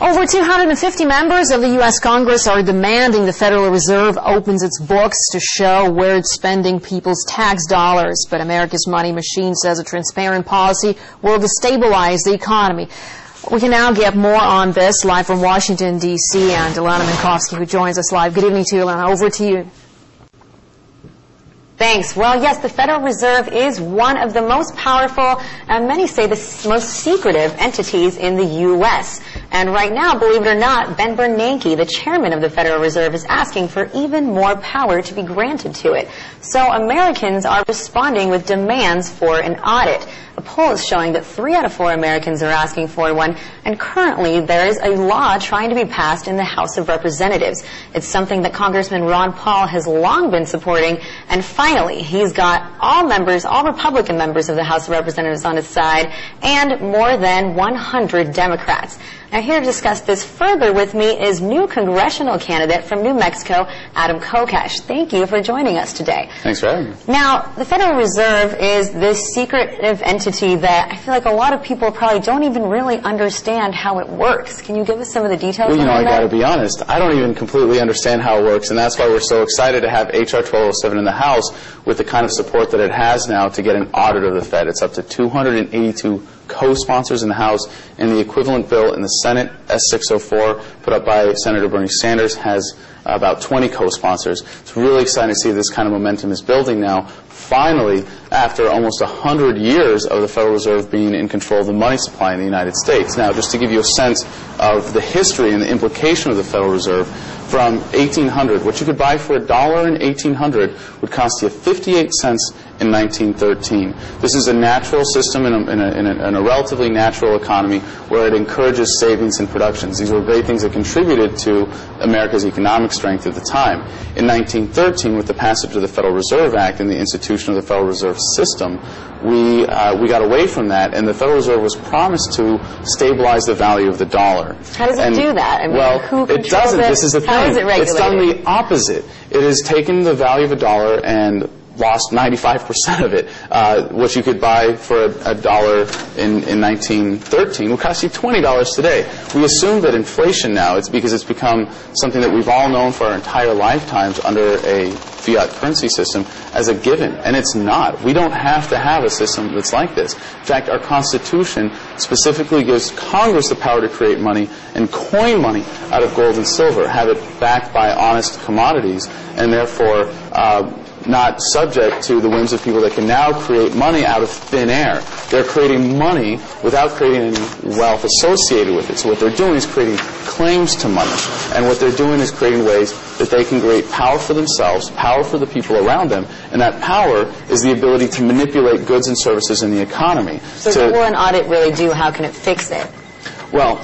Over 250 members of the U.S. Congress are demanding the Federal Reserve opens its books to show where it's spending people's tax dollars. But America's money machine says a transparent policy will destabilize the economy. We can now get more on this live from Washington, D.C., and Ilana Minkovsky, who joins us live. Good evening to you, Ilana. Over to you. Thanks. Well, yes, the Federal Reserve is one of the most powerful, and many say the most secretive entities in the U.S. And right now, believe it or not, Ben Bernanke, the chairman of the Federal Reserve, is asking for even more power to be granted to it. So Americans are responding with demands for an audit. A poll is showing that 3 out of 4 Americans are asking for one, and currently there is a law trying to be passed in the House of Representatives. It's something that Congressman Ron Paul has long been supporting, and finally he's got all Republican members of the House of Representatives on his side, and more than 100 Democrats. Now, here to discuss this further with me is new congressional candidate from New Mexico, Adam Kokesh. Thank you for joining us today. Thanks for having me. Now, the Federal Reserve is this secretive entity that I feel like a lot of people probably don't even really understand how it works. Can you give us some of the details? Well, I got that? to be honest. I don't even completely understand how it works, and that's why we're so excited to have H.R. 1207 in the House with the kind of support that it has now to get an audit of the Fed. It's up to 282 co-sponsors in the House, and the equivalent bill in the Senate, S604, put up by Senator Bernie Sanders, has about 20 co-sponsors. It's really exciting to see this kind of momentum is building now, finally, after almost 100 years of the Federal Reserve being in control of the money supply in the United States. Now, just to give you a sense of the history and the implication of the Federal Reserve, from 1800, what you could buy for $1 in 1800 would cost you 58 cents in 1913. This is a natural system in a relatively natural economy where it encourages savings and productions. These were great things that contributed to America's economic strength at the time. In 1913, with the passage of the Federal Reserve Act and the institution of the Federal Reserve System, we got away from that, and the Federal Reserve was promised to stabilize the value of the dollar. How does it do that? I mean, well, who it doesn't. This is the thing. How is it regulated? It's done the opposite. It has taken the value of a dollar and lost 95% of it. What you could buy for $1 in 1913 would cost you $20 today. We assume that inflation now, it's because it's become something that we've all known for our entire lifetimes under a fiat currency system as a given, and it's not. We don't have to have a system that's like this. In fact, our Constitution specifically gives Congress the power to create money and coin money out of gold and silver, have it backed by honest commodities, and therefore not subject to the whims of people that can now create money out of thin air. They're creating money without creating any wealth associated with it. So what they're doing is creating claims to money. And what they're doing is creating ways that they can create power for themselves, power for the people around them, and that power is the ability to manipulate goods and services in the economy. So what will an audit really do? How can it fix it? Well,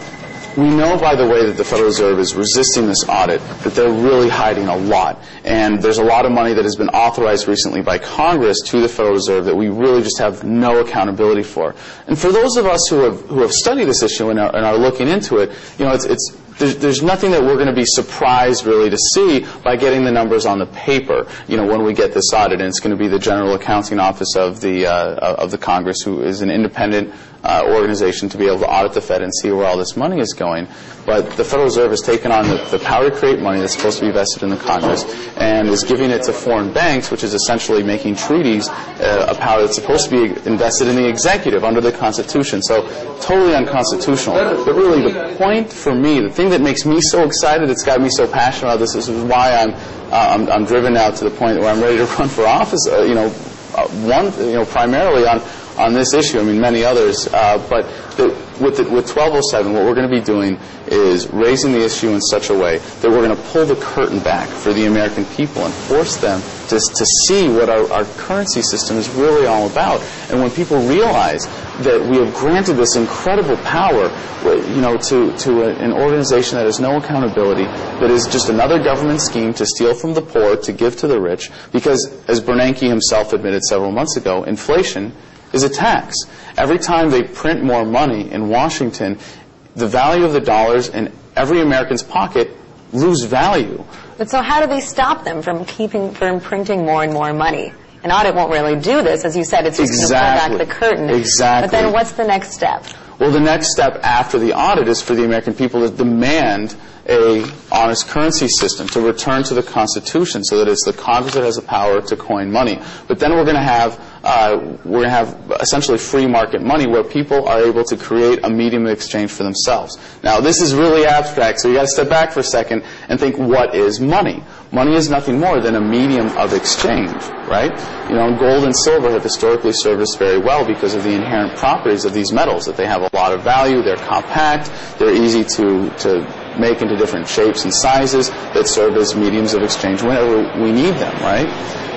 we know by the way that the Federal Reserve is resisting this audit that they're really hiding a lot. And there's a lot of money that has been authorized recently by Congress to the Federal Reserve that we really just have no accountability for. And for those of us who have studied this issue and are looking into it, there's nothing that we're going to be surprised really to see by getting the numbers on the paper, when we get this audit. And it's going to be the General Accounting Office of the Congress, who is an independent organization to be able to audit the Fed and see where all this money is going. But the Federal Reserve has taken on the power to create money that's supposed to be vested in the Congress and is giving it to foreign banks, which is essentially making treaties a power that's supposed to be invested in the executive under the Constitution. So totally unconstitutional. But really the point for me, the thing that makes me so excited, it's got me so passionate about this is why I'm driven now to the point where I'm ready to run for office, primarily on this issue. I mean, many others. But with 1207, what we're going to be doing is raising the issue in such a way that we're going to pull the curtain back for the American people and force them to see what our currency system is really all about. And when people realize that we have granted this incredible power, to an organization that has no accountability, that is just another government scheme to steal from the poor, to give to the rich, because, as Bernanke himself admitted several months ago, inflation is a tax. Every time they print more money in Washington, the value of the dollars in every American's pocket lose value. But so how do they stop them from printing more and more money? An audit won't really do this. As you said, it's just going to pull back the curtain. Exactly. But then what's the next step? Well, the next step after the audit is for the American people to demand a honest currency system, to return to the Constitution, so that it's the Congress that has the power to coin money. But then we're going to have essentially free market money, where people are able to create a medium of exchange for themselves. Now, this is really abstract, so you got to step back for a second and think, what is money? Money is nothing more than a medium of exchange, right? You know, gold and silver have historically served us very well because of the inherent properties of these metals, that they have a lot of value, they're compact, they're easy to make into different shapes and sizes that serve as mediums of exchange whenever we need them, right?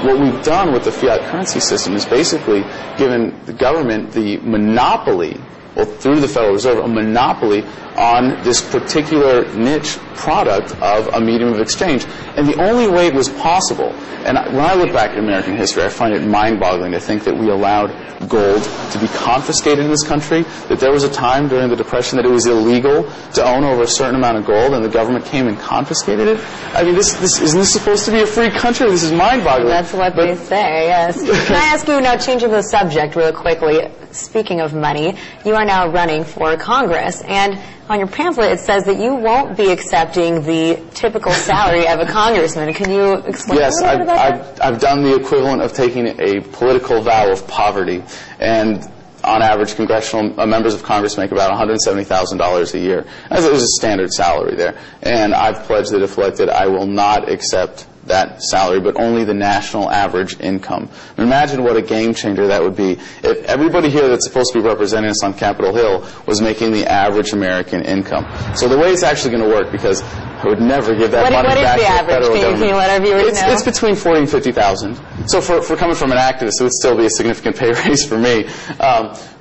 What we've done with the fiat currency system is basically given the government the monopoly, well, through the Federal Reserve, a monopoly on this particular niche product of a medium of exchange. And the only way it was possible, and when I look back at American history, I find it mind-boggling to think that we allowed gold to be confiscated in this country, that there was a time during the Depression that it was illegal to own over a certain amount of gold, and the government came and confiscated it. I mean, isn't this supposed to be a free country? This is mind-boggling. That's what they say, yes. Can I ask you now, changing the subject real quickly, speaking of money, you are now running for Congress, and on your pamphlet it says that you won't be accepting the typical salary of a congressman. Can you explain a little bit about that? Yes, I've done the equivalent of taking a political vow of poverty, and on average, congressional members of Congress make about $170,000 a year. There's a standard salary there, and I've pledged that if elected, I will not accept that salary, but only the national average income. And imagine what a game changer that would be if everybody here that's supposed to be representing us on Capitol Hill was making the average American income. So the way it's actually going to work, because I would never give that money back to the federal government. Can you let our viewers know? It's between $40,000 and $50,000. So for coming from an activist, it would still be a significant pay raise for me.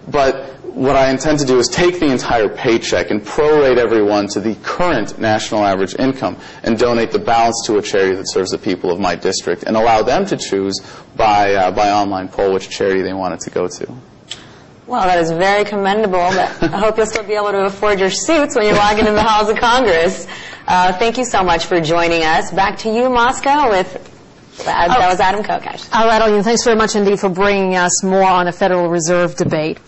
But what I intend to do is take the entire paycheck and prorate everyone to the current national average income and donate the balance to a charity that serves the people of my district, and allow them to choose by online poll which charity they want it to go to. Well, that is very commendable, but I hope you'll still be able to afford your suits when you're walking in the halls of Congress. Thank you so much for joining us. Back to you, Moscow, that was Adam Kokesh. All right, Eileen, thanks very much indeed for bringing us more on a Federal Reserve debate.